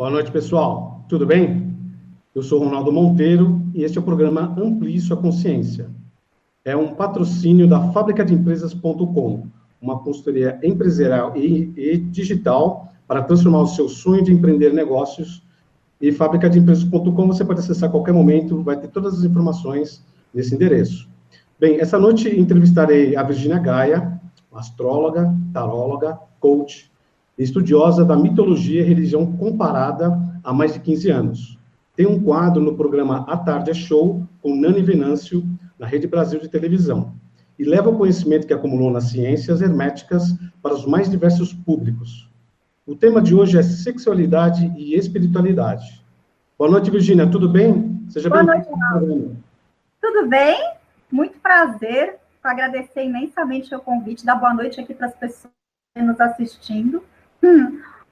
Boa noite, pessoal. Tudo bem? Eu sou Ronaldo Monteiro e este é o programa Amplie Sua Consciência. É um patrocínio da fabricadeempresas.com, uma consultoria empresarial e digital para transformar o seu sonho de empreender negócios. E fabricadeempresas.com você pode acessar a qualquer momento, vai ter todas as informações nesse endereço. Bem, essa noite entrevistarei a Virgínia Gaia, astróloga, taróloga, coach, estudiosa da mitologia e religião comparada há mais de 15 anos. Tem um quadro no programa A Tarde é Show, com Nani Venâncio, na Rede Brasil de televisão, e leva o conhecimento que acumulou nas ciências herméticas para os mais diversos públicos. O tema de hoje é sexualidade e espiritualidade. Boa noite, Virgínia, tudo bem? Seja bem-vinda. Boa noite, Ronaldo. Tudo bem? Muito prazer. Agradecer imensamente o convite, dar boa noite aqui para as pessoas nos assistindo.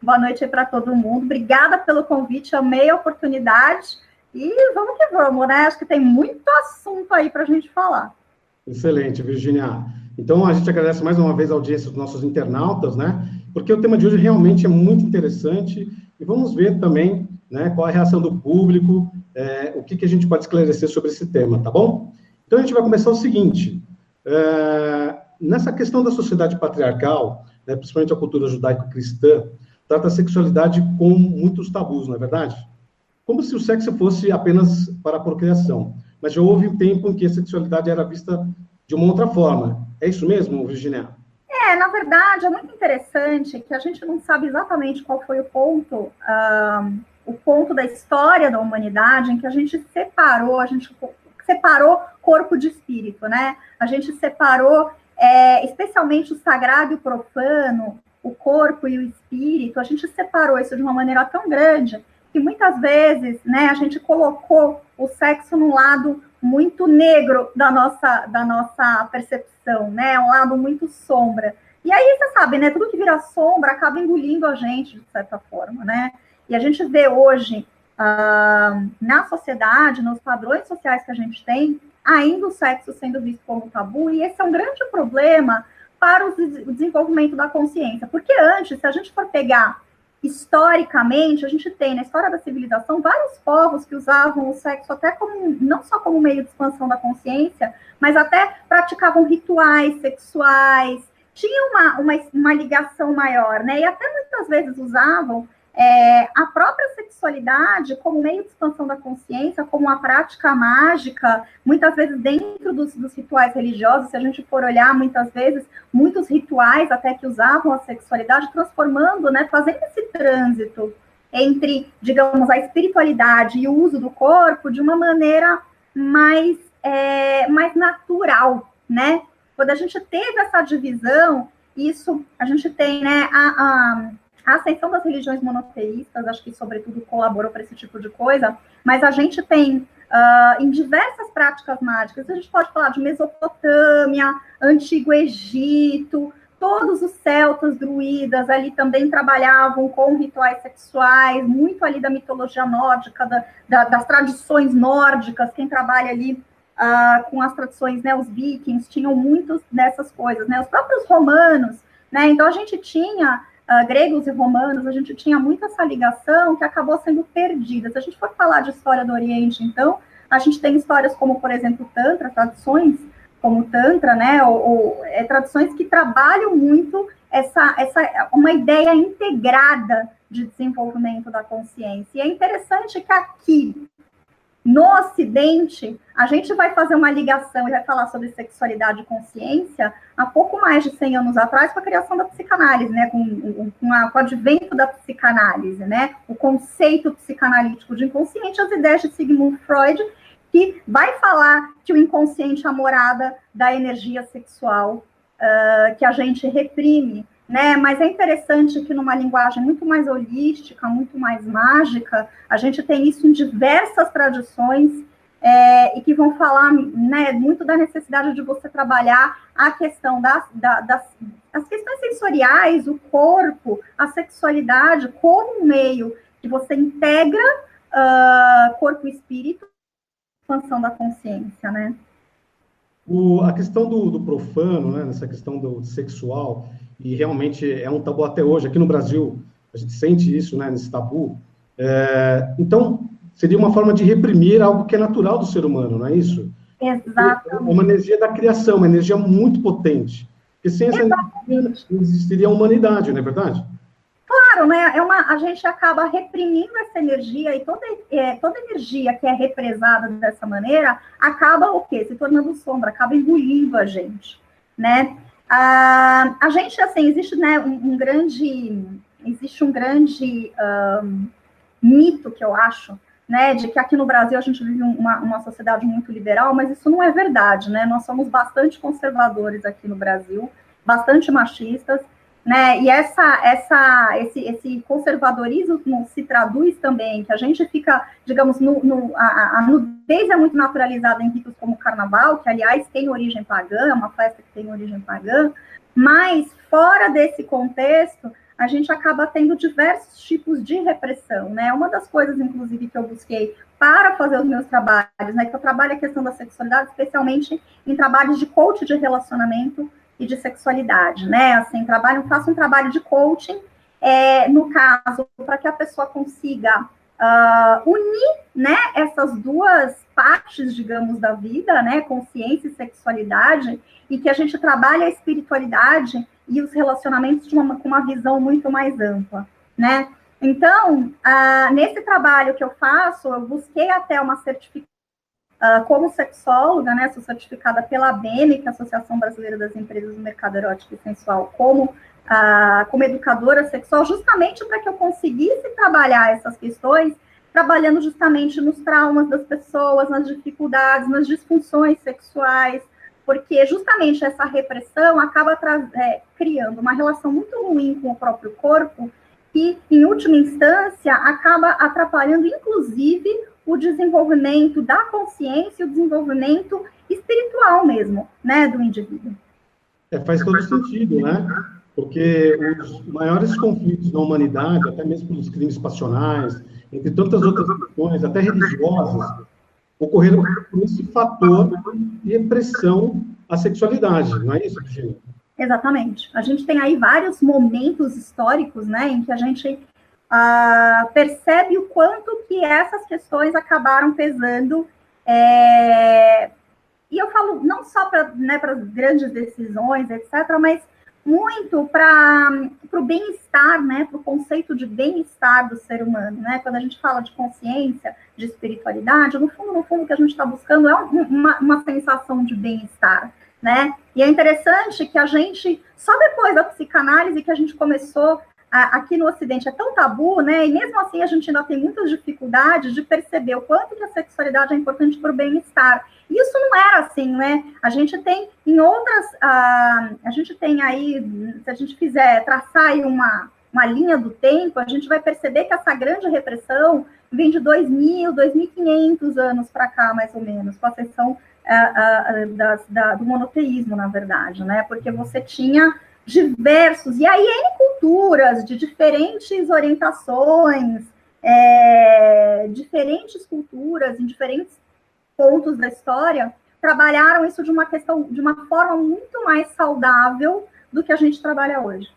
Boa noite para todo mundo. Obrigada pelo convite, amei a oportunidade. E vamos que vamos, né? Acho que tem muito assunto aí para a gente falar. Excelente, Virgínia. Então, a gente agradece mais uma vez a audiência dos nossos internautas, né? Porque o tema de hoje realmente é muito interessante e vamos ver também, né, qual é a reação do público, o que a gente pode esclarecer sobre esse tema, tá bom? Então, a gente vai começar o seguinte. Nessa questão da sociedade patriarcal, né, principalmente a cultura judaico-cristã, trata a sexualidade com muitos tabus, não é verdade? Como se o sexo fosse apenas para a procriação. Mas já houve um tempo em que a sexualidade era vista de uma outra forma. É isso mesmo, Virgínia? Na verdade, é muito interessante que a gente não sabe exatamente qual foi o ponto da história da humanidade em que a gente separou corpo de espírito, né? A gente separou, especialmente o sagrado e o profano, o corpo e o espírito, a gente separou isso de uma maneira tão grande que muitas vezes, né, a gente colocou o sexo num lado muito negro da nossa percepção, né, um lado muito sombra. E aí, você sabe, né, tudo que vira sombra acaba engolindo a gente, de certa forma, né? E a gente vê hoje, na sociedade, nos padrões sociais que a gente tem, ainda o sexo sendo visto como tabu, e esse é um grande problema para o desenvolvimento da consciência. Porque antes, se a gente for pegar historicamente, a gente tem na história da civilização vários povos que usavam o sexo até como, não só como meio de expansão da consciência, mas até praticavam rituais sexuais, tinha uma ligação maior, né? E até muitas vezes usavam a própria sexualidade como meio de expansão da consciência, como uma prática mágica, muitas vezes dentro dos rituais religiosos, se a gente for olhar, muitas vezes, muitos rituais até que usavam a sexualidade, transformando, né, fazendo esse trânsito entre, digamos, a espiritualidade e o uso do corpo de uma maneira mais natural, né? Quando a gente teve essa divisão, isso, a gente tem, né, a ascensão das religiões monoteístas, acho que, sobretudo, colaborou para esse tipo de coisa, mas a gente tem, em diversas práticas mágicas, a gente pode falar de Mesopotâmia, Antigo Egito, todos os celtas, druidas, ali também trabalhavam com rituais sexuais, muito ali da mitologia nórdica, das tradições nórdicas, quem trabalha ali com as tradições, né, os vikings, tinham muitas dessas coisas, né, os próprios romanos, né, então a gente tinha gregos e romanos, a gente tinha muito essa ligação que acabou sendo perdida. Se a gente for falar de história do Oriente, então, a gente tem histórias como, por exemplo, Tantra, tradições como Tantra, né, tradições que trabalham muito uma ideia integrada de desenvolvimento da consciência. E é interessante que aqui, no Ocidente, a gente vai fazer uma ligação e vai falar sobre sexualidade e consciência há pouco mais de 100 anos atrás, com a criação da psicanálise, né? Com o advento da psicanálise, né? O conceito psicanalítico de inconsciente, as ideias de Sigmund Freud, que vai falar que o inconsciente é a morada da energia sexual que a gente reprime, né? Mas é interessante que numa linguagem muito mais holística, muito mais mágica, a gente tem isso em diversas tradições e que vão falar, né, muito da necessidade de você trabalhar a questão das questões sensoriais, o corpo, a sexualidade como um meio que você integra corpo e espírito, expansão da consciência, né? A questão do profano, né, nessa questão do sexual, e realmente é um tabu até hoje. Aqui no Brasil, a gente sente isso, né, nesse tabu. Então, seria uma forma de reprimir algo que é natural do ser humano, não é isso? Exato. É uma energia da criação, uma energia muito potente. Porque sem essa energia não existiria a humanidade, não é verdade? Claro, né? A gente acaba reprimindo essa energia e toda energia que é represada dessa maneira acaba o quê? Se tornando sombra, acaba engolindo a gente, né? A gente, assim, existe, né, um grande mito que eu acho, né, de que aqui no Brasil a gente vive uma sociedade muito liberal, mas isso não é verdade, né? Nós somos bastante conservadores aqui no Brasil, bastante machistas, né? E esse conservadorismo se traduz também, que a gente fica, digamos, a nudez é muito naturalizada em ritos como o carnaval, que, aliás, tem origem pagã, é uma festa que tem origem pagã, mas fora desse contexto, a gente acaba tendo diversos tipos de repressão, né? Uma das coisas, inclusive, que eu busquei para fazer os meus trabalhos, né? Que eu trabalho a questão da sexualidade, especialmente em trabalhos de coach de relacionamento e de sexualidade, né? Assim, faço um trabalho de coaching, no caso, para que a pessoa consiga unir, né, essas duas partes, digamos, da vida, né, consciência e sexualidade, e que a gente trabalhe a espiritualidade e os relacionamentos com uma visão muito mais ampla, né? Então, nesse trabalho que eu faço, eu busquei até uma certificação como sexóloga, né, sou certificada pela ABEME, que é a Associação Brasileira das Empresas do Mercado Erótico e Sensual, como educadora sexual, justamente para que eu conseguisse trabalhar essas questões, trabalhando justamente nos traumas das pessoas, nas dificuldades, nas disfunções sexuais, porque justamente essa repressão acaba criando uma relação muito ruim com o próprio corpo, que, em última instância, acaba atrapalhando, inclusive, o desenvolvimento da consciência, o desenvolvimento espiritual mesmo, né, do indivíduo. Faz todo sentido, né? Porque os maiores conflitos da humanidade, até mesmo pelos crimes passionais, entre tantas outras questões, até religiosas, ocorreram por esse fator de repressão à sexualidade, não é isso, Virginia? Exatamente. A gente tem aí vários momentos históricos, né, em que a gente percebe o quanto que essas questões acabaram pesando, e eu falo não só para, né, as grandes decisões, etc., mas muito para o bem-estar, né, para o conceito de bem-estar do ser humano, né? Quando a gente fala de consciência, de espiritualidade, no fundo, o que a gente está buscando é uma sensação de bem-estar, né? E é interessante que a gente, só depois da psicanálise que a gente começou, aqui no Ocidente é tão tabu, né? E mesmo assim a gente ainda tem muitas dificuldades de perceber o quanto que a sexualidade é importante para o bem-estar. Isso não era assim, né? A gente tem em outras, a gente tem aí, se a gente fizer traçar aí uma linha do tempo, a gente vai perceber que essa grande repressão vem de 2.000, 2.500 anos para cá, mais ou menos, com a exceção do monoteísmo, na verdade, né? Porque você tinha diversos, e aí N culturas de diferentes orientações, diferentes culturas, em diferentes pontos da história, trabalharam isso de uma forma muito mais saudável do que a gente trabalha hoje.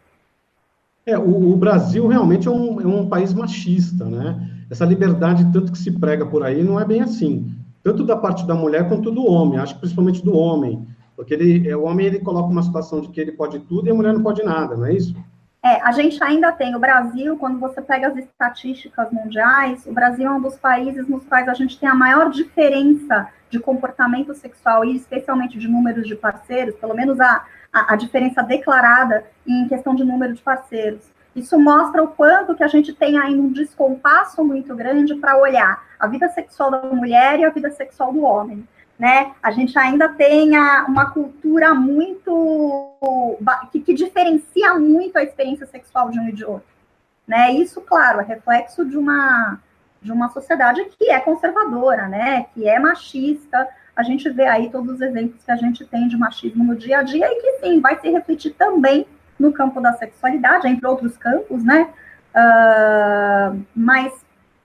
O Brasil realmente é um país machista, né? Essa liberdade, tanto que se prega por aí, não é bem assim. Tanto da parte da mulher quanto do homem, acho que principalmente do homem. Porque o homem ele coloca uma situação de que ele pode tudo e a mulher não pode nada, não é isso? A gente ainda tem o Brasil, quando você pega as estatísticas mundiais, o Brasil é um dos países nos quais a gente tem a maior diferença de comportamento sexual e especialmente de números de parceiros, pelo menos a diferença declarada em questão de número de parceiros. Isso mostra o quanto que a gente tem ainda um descompasso muito grande para olhar a vida sexual da mulher e a vida sexual do homem, né? A gente ainda tem uma cultura muito que diferencia muito a experiência sexual de um e de outro, né? Isso, claro, é reflexo de uma sociedade que é conservadora, né? Que é machista. A gente vê aí todos os exemplos que a gente tem de machismo no dia a dia e que, sim, vai se refletir também no campo da sexualidade, entre outros campos, né? Mas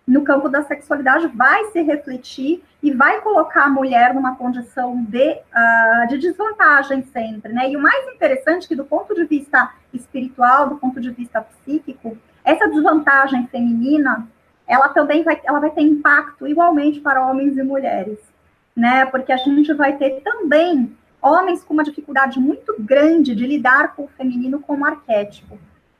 no campo da sexualidade vai se refletir e vai colocar a mulher numa condição de desvantagem sempre, né? E o mais interessante é que, do ponto de vista espiritual, do ponto de vista psíquico, essa desvantagem feminina, ela vai ter impacto igualmente para homens e mulheres, né? Porque a gente vai ter também homens com uma dificuldade muito grande de lidar com o feminino como arquétipo,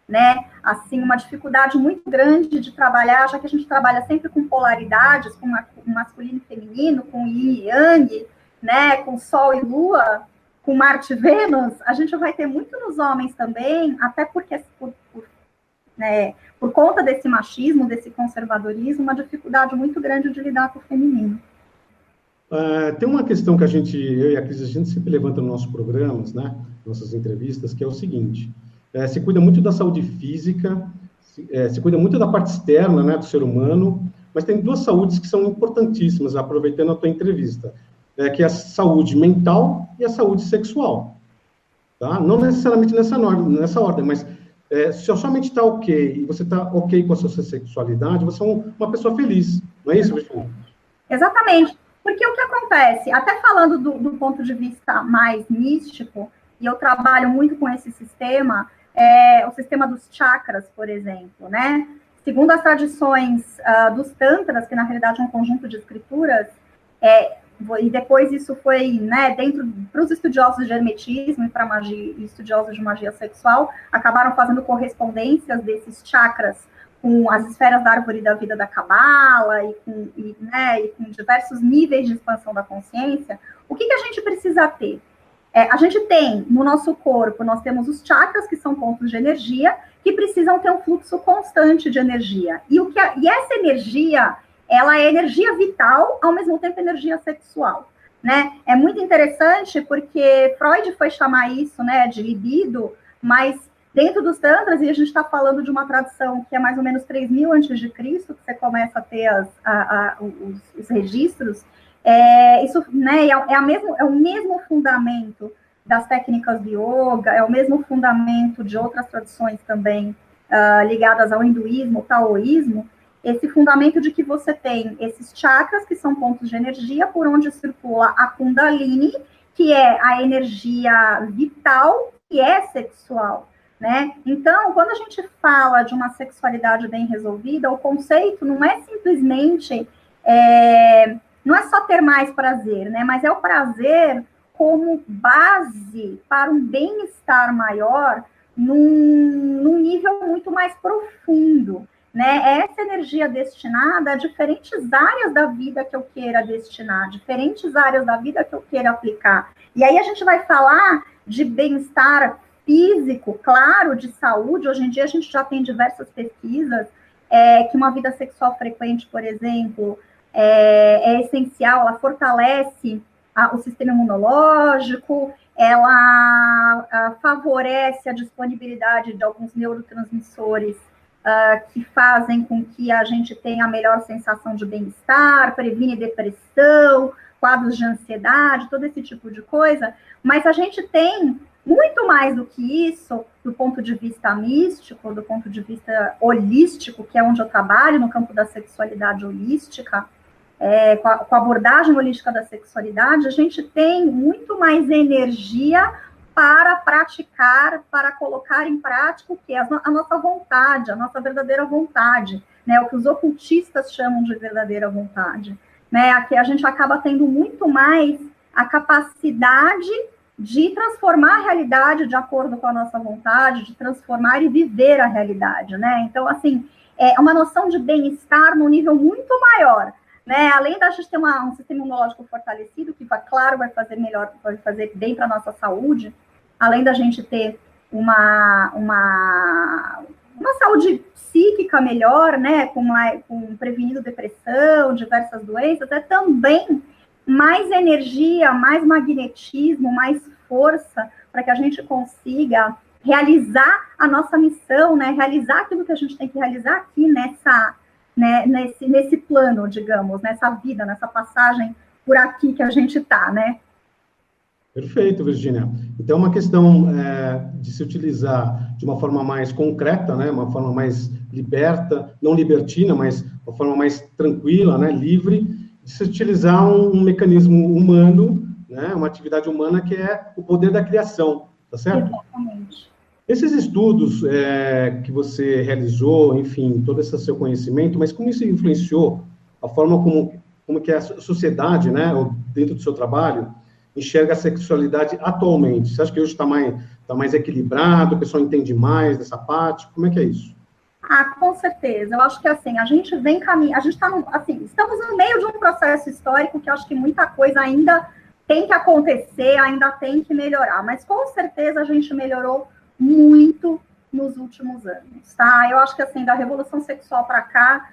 né? Assim, uma dificuldade muito grande de trabalhar, já que a gente trabalha sempre com polaridades, com masculino e feminino, com yin e yang, né? Com Sol e Lua, com Marte e Vênus, a gente vai ter muito nos homens também, até porque por conta desse machismo, desse conservadorismo, uma dificuldade muito grande de lidar com o feminino. Tem uma questão que eu e a Cris, a gente sempre levanta nos nossos programas, né, nossas entrevistas, que é o seguinte: se cuida muito da saúde física, se cuida muito da parte externa, né, do ser humano, mas tem duas saúdes que são importantíssimas, aproveitando a tua entrevista, que é a saúde mental e a saúde sexual. Tá? Não necessariamente nessa ordem, mas se a sua mente está ok, e você está ok com a sua sexualidade, você é uma pessoa feliz, não é isso, Virginia? Exatamente. Porque o que acontece, até falando do ponto de vista mais místico, e eu trabalho muito com esse sistema, o sistema dos chakras, por exemplo, né? Segundo as tradições dos tantras, que na realidade é um conjunto de escrituras, e depois isso foi, né, para os estudiosos de hermetismo e para estudiosos de magia sexual, acabaram fazendo correspondências desses chakras com as esferas da árvore da vida da Cabala e com diversos níveis de expansão da consciência. O que a gente precisa ter? A gente tem, no nosso corpo, nós temos os chakras, que são pontos de energia, que precisam ter um fluxo constante de energia. E essa energia, ela é energia vital, ao mesmo tempo energia sexual, né? É muito interessante porque Freud foi chamar isso, né, de libido, mas dentro dos tantras, e a gente está falando de uma tradição que é mais ou menos 3.000 a.C., que você começa a ter os registros, isso, né, é o mesmo fundamento das técnicas de yoga, é o mesmo fundamento de outras tradições também ligadas ao hinduísmo, ao taoísmo, esse fundamento de que você tem esses chakras, que são pontos de energia, por onde circula a Kundalini, que é a energia vital, que é sexual, né? Então, quando a gente fala de uma sexualidade bem resolvida, o conceito não é simplesmente, não é só ter mais prazer, né? Mas é o prazer como base para um bem-estar maior num nível muito mais profundo, né? Essa energia destinada a diferentes áreas da vida que eu queira destinar, diferentes áreas da vida que eu queira aplicar. E aí a gente vai falar de bem-estar físico, claro, de saúde. Hoje em dia a gente já tem diversas pesquisas que uma vida sexual frequente, por exemplo, é essencial, ela fortalece o sistema imunológico, ela favorece a disponibilidade de alguns neurotransmissores que fazem com que a gente tenha a melhor sensação de bem-estar, previne depressão, quadros de ansiedade, todo esse tipo de coisa, mas a gente tem muito mais do que isso, do ponto de vista místico, do ponto de vista holístico, que é onde eu trabalho, no campo da sexualidade holística, com a abordagem holística da sexualidade, a gente tem muito mais energia para praticar, para colocar em prática o que? A nossa vontade, a nossa verdadeira vontade, né? O que os ocultistas chamam de verdadeira vontade, né? Aqui a gente acaba tendo muito mais a capacidade de transformar a realidade de acordo com a nossa vontade, de transformar e viver a realidade, né? Então, assim, é uma noção de bem-estar num nível muito maior, né? Além da gente ter um sistema imunológico fortalecido, que, claro, vai fazer bem para a nossa saúde, além da gente ter uma saúde psíquica melhor, né? Com prevenindo depressão, diversas doenças, também mais energia, mais magnetismo, mais força, para que a gente consiga realizar a nossa missão, né? Realizar aquilo que a gente tem que realizar aqui nesse plano, digamos, nessa vida, nessa passagem por aqui que a gente está, né? Perfeito, Virginia. Então, é uma questão de se utilizar de uma forma mais concreta, né? Uma forma mais liberta, não libertina, mas uma forma mais tranquila, né? Livre, de se utilizar um mecanismo humano, né? Uma atividade humana que é o poder da criação, tá certo? Exatamente. Esses estudos que você realizou, enfim, todo esse seu conhecimento, mas como isso influenciou a forma como que a sociedade, né, ou dentro do seu trabalho, enxerga a sexualidade atualmente? Você acha que hoje tá mais equilibrado, o pessoal entende mais dessa parte? Como é que é isso? Ah, com certeza. Eu acho que assim, a gente vem caminhando, a gente está assim, estamos no meio de um processo histórico que eu acho que muita coisa ainda tem que acontecer, ainda tem que melhorar, mas com certeza a gente melhorou muito nos últimos anos, tá? Eu acho que assim, da revolução sexual para cá,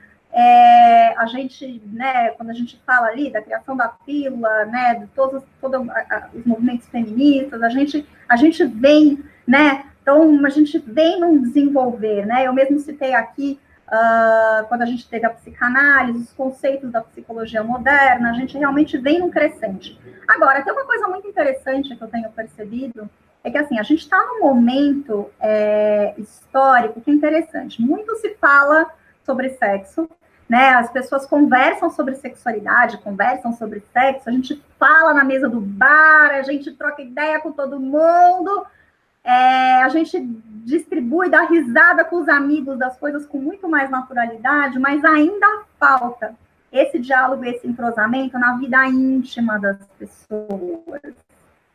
a gente, né, quando a gente fala ali da criação da pílula, né, de todos os movimentos feministas, a gente vem, né, então a gente vem num desenvolver, né, eu mesmo citei aqui, quando a gente teve a psicanálise, os conceitos da psicologia moderna, a gente realmente vem num crescente. Agora, tem uma coisa muito interessante que eu tenho percebido, é que assim, a gente está num momento histórico que é interessante, muito se fala sobre sexo, né? As pessoas conversam sobre sexualidade, conversam sobre sexo, a gente fala na mesa do bar, a gente troca ideia com todo mundo, a gente distribui, dá risada com os amigos das coisas com muito mais naturalidade, mas ainda falta esse diálogo, esse entrosamento na vida íntima das pessoas,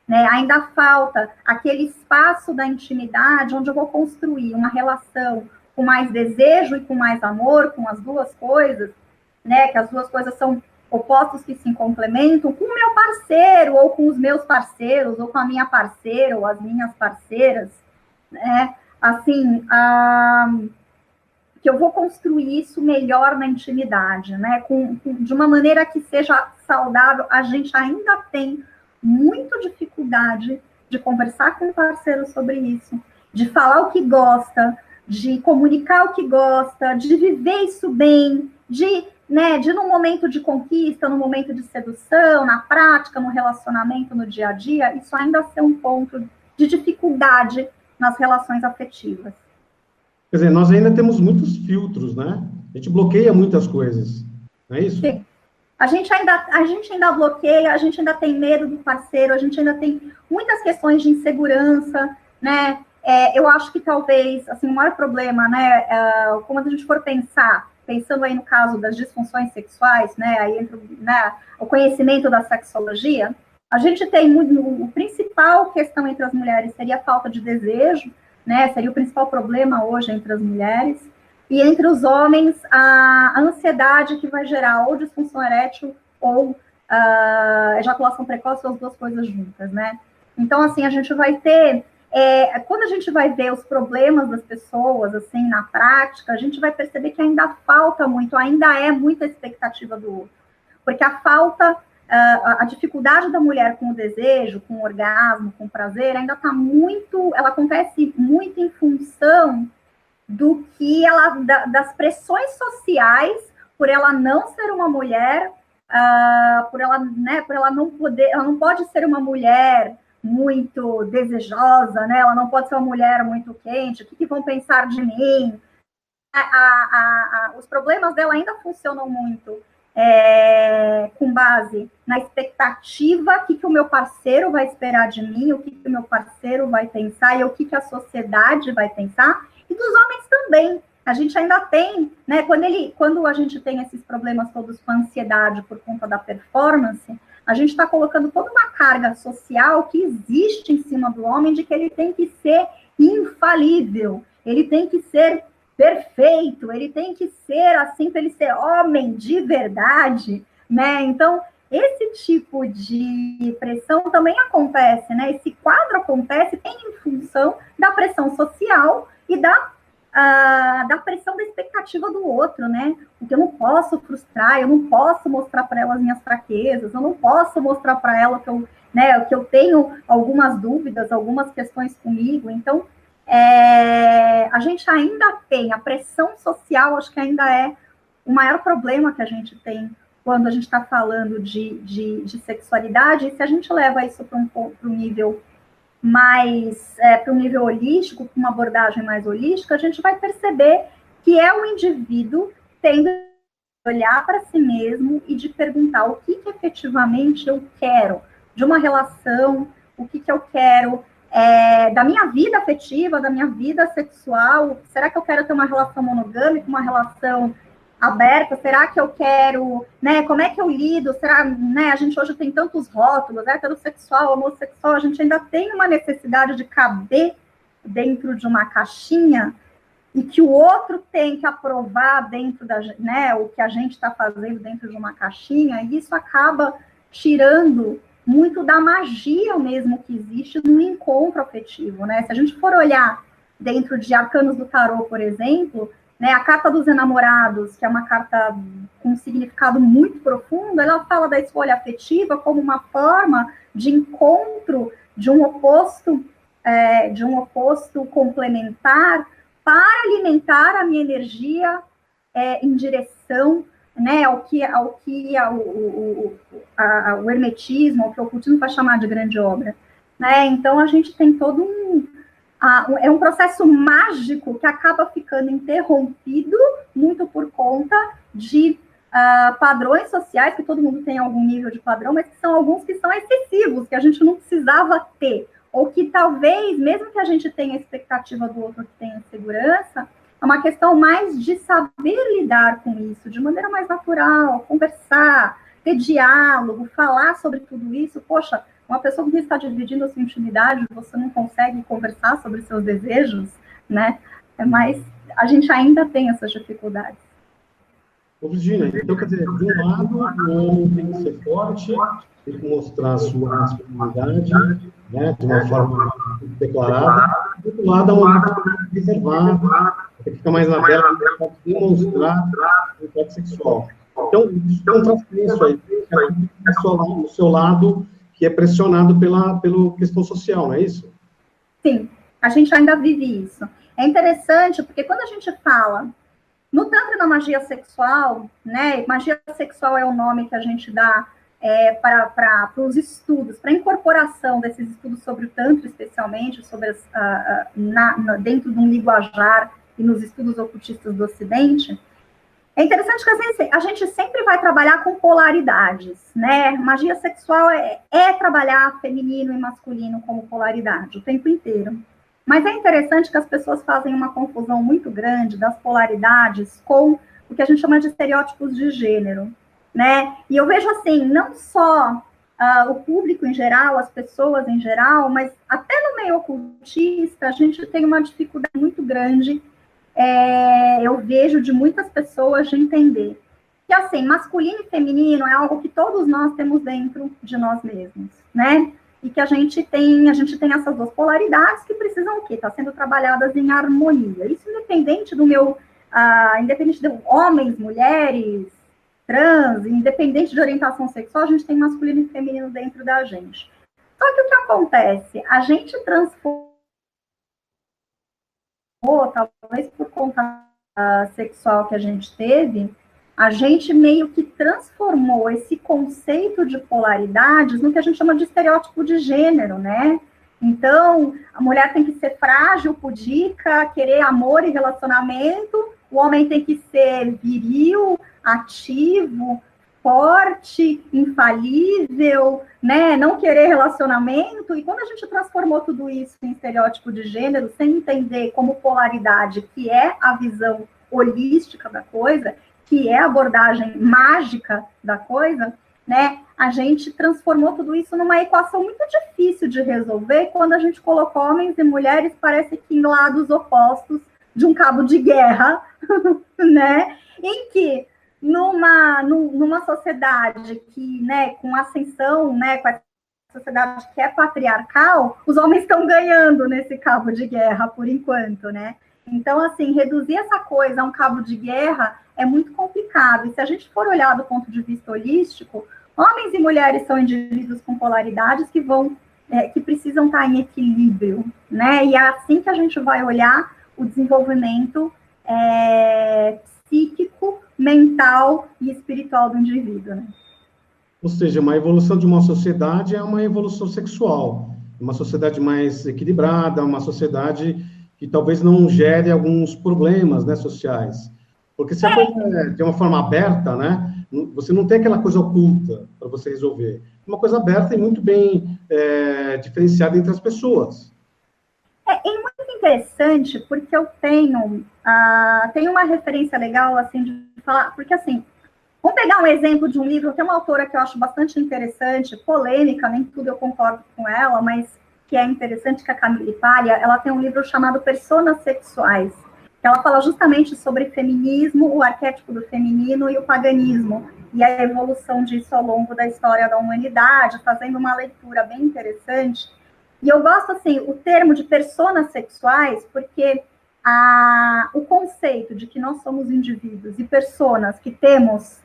né? Ainda falta aquele espaço da intimidade onde eu vou construir uma relação com mais desejo e com mais amor, com as duas coisas, né? Que as duas coisas são opostos que se complementam, com o meu parceiro, ou com os meus parceiros, ou com a minha parceira, ou as minhas parceiras, né? Assim, que eu vou construir isso melhor na intimidade, né? De uma maneira que seja saudável. A gente ainda tem muita dificuldade de conversar com o parceiro sobre isso, de falar o que gosta, de comunicar o que gosta, de viver isso bem, de num momento de conquista, no momento de sedução, na prática, no relacionamento, no dia a dia, isso ainda ser um ponto de dificuldade nas relações afetivas. Quer dizer, nós ainda temos muitos filtros, né? A gente bloqueia muitas coisas, não é isso? Sim. A gente ainda bloqueia, a gente ainda tem medo do parceiro, a gente ainda tem muitas questões de insegurança, né? Eu acho que talvez, assim, o maior problema, né, quando a gente for pensando aí no caso das disfunções sexuais, né, aí entra, né, o conhecimento da sexologia, a gente tem a principal questão entre as mulheres seria a falta de desejo, né, seria o principal problema hoje entre as mulheres, e entre os homens, a ansiedade que vai gerar ou disfunção erétil ou ejaculação precoce, ou as duas coisas juntas, né? Então, assim, a gente vai ter... quando a gente vai ver os problemas das pessoas, assim, na prática, a gente vai perceber que ainda falta muito, ainda é muita expectativa do outro. Porque a falta, a dificuldade da mulher com o desejo, com o orgasmo, com o prazer, ainda está muito... Ela acontece muito em função do que das pressões sociais, por ela não ser uma mulher, por ela não poder, ela não pode ser uma mulher muito desejosa, né? Ela não pode ser uma mulher muito quente. O que vão pensar de mim? Os problemas dela ainda funcionam muito com base na expectativa, o que o meu parceiro vai esperar de mim, o que o meu parceiro vai pensar e o que a sociedade vai pensar. E dos homens também. A gente ainda tem, né? Quando a gente tem esses problemas todos com a ansiedade por conta da performance, a gente está colocando toda uma carga social que existe em cima do homem de que ele tem que ser infalível, ele tem que ser perfeito, ele tem que ser assim para ele ser homem de verdade, né? Então, esse tipo de pressão também acontece, né? Esse quadro acontece em função da pressão social e da pressão da expectativa do outro, né? Porque eu não posso frustrar, eu não posso mostrar para ela as minhas fraquezas, eu não posso mostrar para ela que eu tenho algumas dúvidas, algumas questões comigo. Então, a gente ainda tem a pressão social, acho que ainda é o maior problema que a gente tem quando a gente está falando de sexualidade. E se a gente leva isso para um nível mais, para um nível holístico, com uma abordagem mais holística, a gente vai perceber que é o indivíduo tendo que olhar para si mesmo e de perguntar o que efetivamente eu quero de uma relação, o que eu quero da minha vida afetiva, da minha vida sexual. Será que eu quero ter uma relação monogâmica, uma relação aberta? Será que eu quero, né? Como é que eu lido? Será, né? A gente hoje tem tantos rótulos, heterossexual, homossexual, a gente ainda tem uma necessidade de caber dentro de uma caixinha e que o outro tem que aprovar dentro da, né? O que a gente está fazendo dentro de uma caixinha, e isso acaba tirando muito da magia mesmo que existe no encontro afetivo, né? Se a gente for olhar dentro de arcanos do tarô, por exemplo, né, a carta dos enamorados, que é uma carta com um significado muito profundo, ela fala da escolha afetiva como uma forma de encontro de um oposto complementar para alimentar a minha energia em direção, né, ao que o hermetismo, ao que o ocultismo vai chamar de grande obra, né? Então a gente tem todo um processo mágico que acaba ficando interrompido muito por conta de padrões sociais, que todo mundo tem algum nível de padrão, mas que são alguns que são excessivos, que a gente não precisava ter, ou que talvez, mesmo que a gente tenha a expectativa do outro que tenha segurança, é uma questão mais de saber lidar com isso, de maneira mais natural, conversar, ter diálogo, falar sobre tudo isso. Poxa, uma pessoa que está dividindo a sua intimidade, você não consegue conversar sobre seus desejos, né? Mas a gente ainda tem essas dificuldades. Ô, Virginia, então, quer dizer, de um lado, o homem tem que ser forte, tem que mostrar a sua masculinidade, né, de uma forma declarada. Do outro lado, a mulher tem que reservar, tem que ficar mais na dela, para demonstrar o toque sexual. Então, contrasta isso aí, o seu lado, que é pressionado pela questão social, não é isso? Sim, a gente ainda vive isso. É interessante, porque quando a gente fala no Tantra e na magia sexual, né, magia sexual é o nome que a gente dá para os estudos, para a incorporação desses estudos sobre o Tantra, especialmente, sobre dentro de um linguajar e nos estudos ocultistas do Ocidente. É interessante que a gente sempre vai trabalhar com polaridades, né? Magia sexual é trabalhar feminino e masculino como polaridade o tempo inteiro. Mas é interessante que as pessoas fazem uma confusão muito grande das polaridades com o que a gente chama de estereótipos de gênero, né? E eu vejo assim, não só o público em geral, as pessoas em geral, mas até no meio ocultista a gente tem uma dificuldade muito grande. Eu vejo de muitas pessoas de entender que, assim, masculino e feminino é algo que todos nós temos dentro de nós mesmos, né? E que a gente tem essas duas polaridades que precisam o quê? Estar sendo trabalhadas em harmonia. Isso independente independente de homens, mulheres, trans, independente de orientação sexual, a gente tem masculino e feminino dentro da gente. Só que o que acontece? A gente transforma, talvez por conta sexual que a gente teve, a gente meio que transformou esse conceito de polaridades no que a gente chama de estereótipo de gênero, né? Então, a mulher tem que ser frágil, pudica, querer amor e relacionamento, o homem tem que ser viril, ativo, forte, infalível, né? Não querer relacionamento. E quando a gente transformou tudo isso em estereótipo de gênero, sem entender como polaridade, que é a visão holística da coisa, que é a abordagem mágica da coisa, né? A gente transformou tudo isso numa equação muito difícil de resolver. Quando a gente colocou homens e mulheres, parece que em lados opostos de um cabo de guerra, né? Em que numa sociedade que, né, com ascensão, né, com a sociedade que é patriarcal, os homens estão ganhando nesse cabo de guerra por enquanto, né? Então, assim, reduzir essa coisa a um cabo de guerra é muito complicado. E se a gente for olhar do ponto de vista holístico, homens e mulheres são indivíduos com polaridades que precisam estar em equilíbrio, né? E é assim que a gente vai olhar o desenvolvimento psíquico, mental e espiritual do indivíduo, né? Ou seja, uma evolução de uma sociedade é uma evolução sexual, uma sociedade mais equilibrada, uma sociedade que talvez não gere alguns problemas, né, sociais. Porque se a coisa é de uma forma aberta, né, você não tem aquela coisa oculta para você resolver. Uma coisa aberta e muito bem diferenciada entre as pessoas. É muito interessante, porque eu tenho uma referência legal, assim, de falar, porque, assim, vamos pegar um exemplo de um livro, tem uma autora que eu acho bastante interessante, polêmica, nem tudo eu concordo com ela, mas que é interessante, que é a Camille Paglia. Ela tem um livro chamado Personas Sexuais, que ela fala justamente sobre feminismo, o arquétipo do feminino e o paganismo, e a evolução disso ao longo da história da humanidade, fazendo uma leitura bem interessante. E eu gosto, assim, o termo de personas sexuais, porque o conceito de que nós somos indivíduos e personas que temos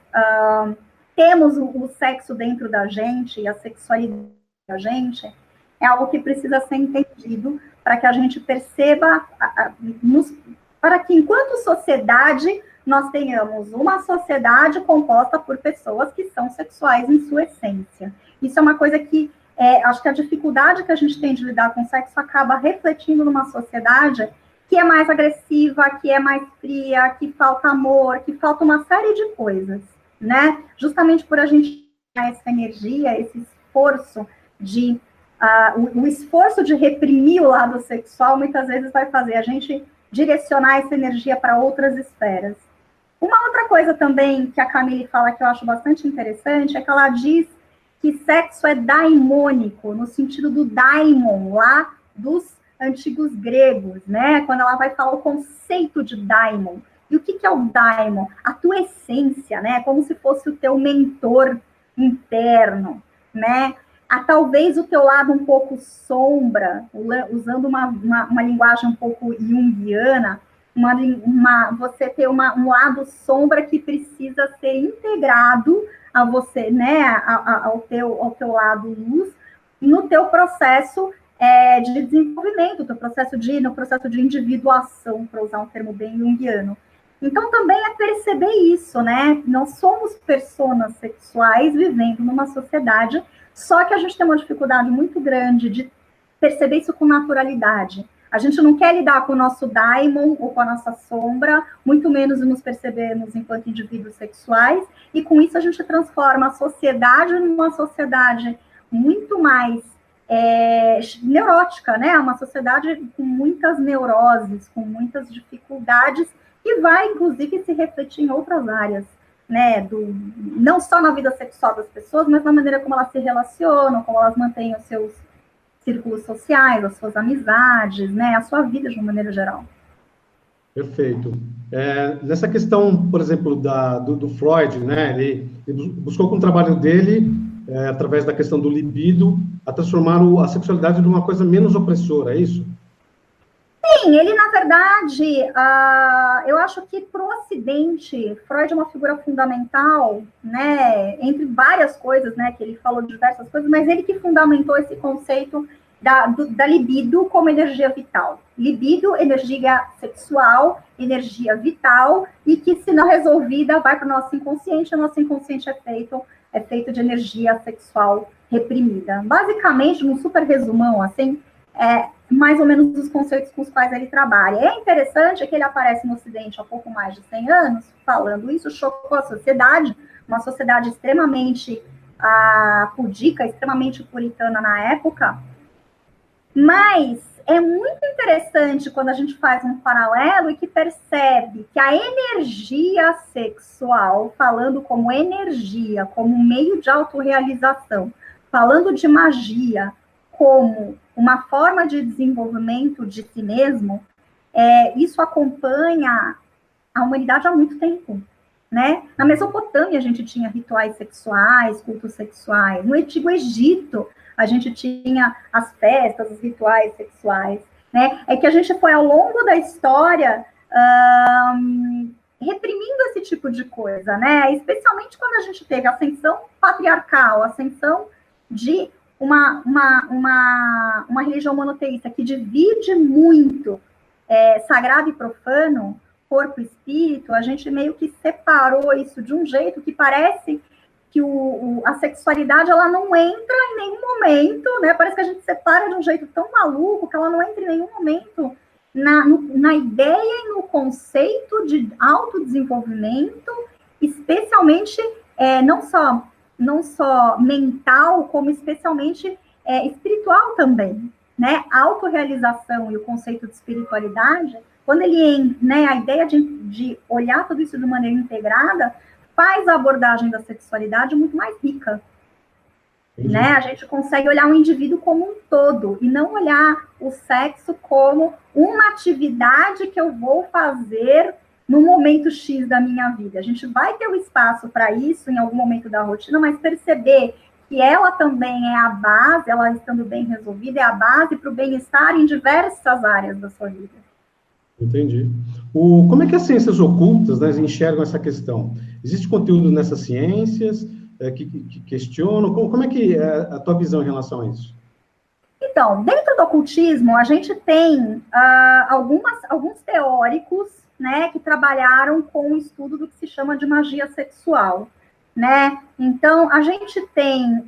o sexo dentro da gente e a sexualidade da gente, é algo que precisa ser entendido para que a gente perceba, para que, enquanto sociedade, nós tenhamos uma sociedade composta por pessoas que são sexuais em sua essência. Isso é uma coisa que, acho que a dificuldade que a gente tem de lidar com o sexo acaba refletindo numa sociedade que é mais agressiva, que é mais fria, que falta amor, que falta uma série de coisas, né? Justamente por a gente ter essa energia, esse esforço o esforço de reprimir o lado sexual, muitas vezes vai fazer a gente direcionar essa energia para outras esferas. Uma outra coisa também que a Camille fala, que eu acho bastante interessante, é que ela diz que sexo é daimônico, no sentido do daimon, lá dos antigos gregos, né? Quando ela vai falar o conceito de daimon. E o que é o daimon? A tua essência, né? Como se fosse o teu mentor interno, né? Talvez o teu lado um pouco sombra, usando uma linguagem um pouco junguiana, você ter um lado sombra que precisa ser integrado a você, né, ao teu lado luz, no teu processo de desenvolvimento, no processo de individuação, para usar um termo bem junguiano. Então, também é perceber isso, né? Nós somos personas sexuais vivendo numa sociedade, só que a gente tem uma dificuldade muito grande de perceber isso com naturalidade. A gente não quer lidar com o nosso daimon ou com a nossa sombra, muito menos nos percebermos enquanto indivíduos sexuais, e com isso a gente transforma a sociedade numa sociedade muito mais neurótica, né? Uma sociedade com muitas neuroses, com muitas dificuldades, que vai, inclusive, se refletir em outras áreas, né? Não só na vida sexual das pessoas, mas na maneira como elas se relacionam, como elas mantêm os seus círculos sociais, as suas amizades, né? A sua vida de uma maneira geral. Perfeito. Nessa questão, por exemplo, do Freud, né? Ele buscou com o trabalho dele, através da questão do libido, a transformar a sexualidade numa coisa menos opressora, é isso? Sim, ele, na verdade, eu acho que para o Ocidente, Freud é uma figura fundamental, né, entre várias coisas, né, que ele falou de diversas coisas, mas ele que fundamentou esse conceito da libido como energia vital. Libido, energia sexual, energia vital, e que, se não resolvida, vai para o nosso inconsciente. O nosso inconsciente é feito de energia sexual reprimida. Basicamente, num super resumão, assim, mais ou menos os conceitos com os quais ele trabalha. É interessante que ele aparece no Ocidente há pouco mais de 100 anos, falando isso, chocou a sociedade, uma sociedade extremamente pudica, extremamente puritana na época, mas é muito interessante quando a gente faz um paralelo e que percebe que a energia sexual, falando como energia, como meio de autorrealização, falando de magia como uma forma de desenvolvimento de si mesmo, isso acompanha a humanidade há muito tempo, né? Na Mesopotâmia a gente tinha rituais sexuais, cultos sexuais. No Antigo Egito a gente tinha as festas, os rituais sexuais, né? É que a gente foi ao longo da história reprimindo esse tipo de coisa, né? Especialmente quando a gente teve a ascensão patriarcal, a ascensão de uma religião monoteísta que divide muito sagrado e profano, corpo e espírito. A gente meio que separou isso de um jeito que parece que a sexualidade ela não entra em nenhum momento, né? Parece que a gente separa de um jeito tão maluco que ela não entra em nenhum momento na ideia e no conceito de autodesenvolvimento, especialmente não só mental, como especialmente espiritual também, né, autorrealização e o conceito de espiritualidade, quando ele, né, a ideia de olhar tudo isso de maneira integrada, faz a abordagem da sexualidade muito mais rica. Né? A gente consegue olhar o indivíduo como um todo, e não olhar o sexo como uma atividade que eu vou fazer no momento X da minha vida. A gente vai ter o espaço para isso em algum momento da rotina, mas perceber que ela também é a base, ela estando bem resolvida, é a base para o bem-estar em diversas áreas da sua vida. Entendi. Como é que as ciências ocultas, né, enxergam essa questão? Existe conteúdo nessas ciências que questionam? Como é que é a tua visão em relação a isso? Então, dentro do ocultismo, a gente tem alguns teóricos, né, que trabalharam com o estudo do que se chama de magia sexual, né? Então, a gente tem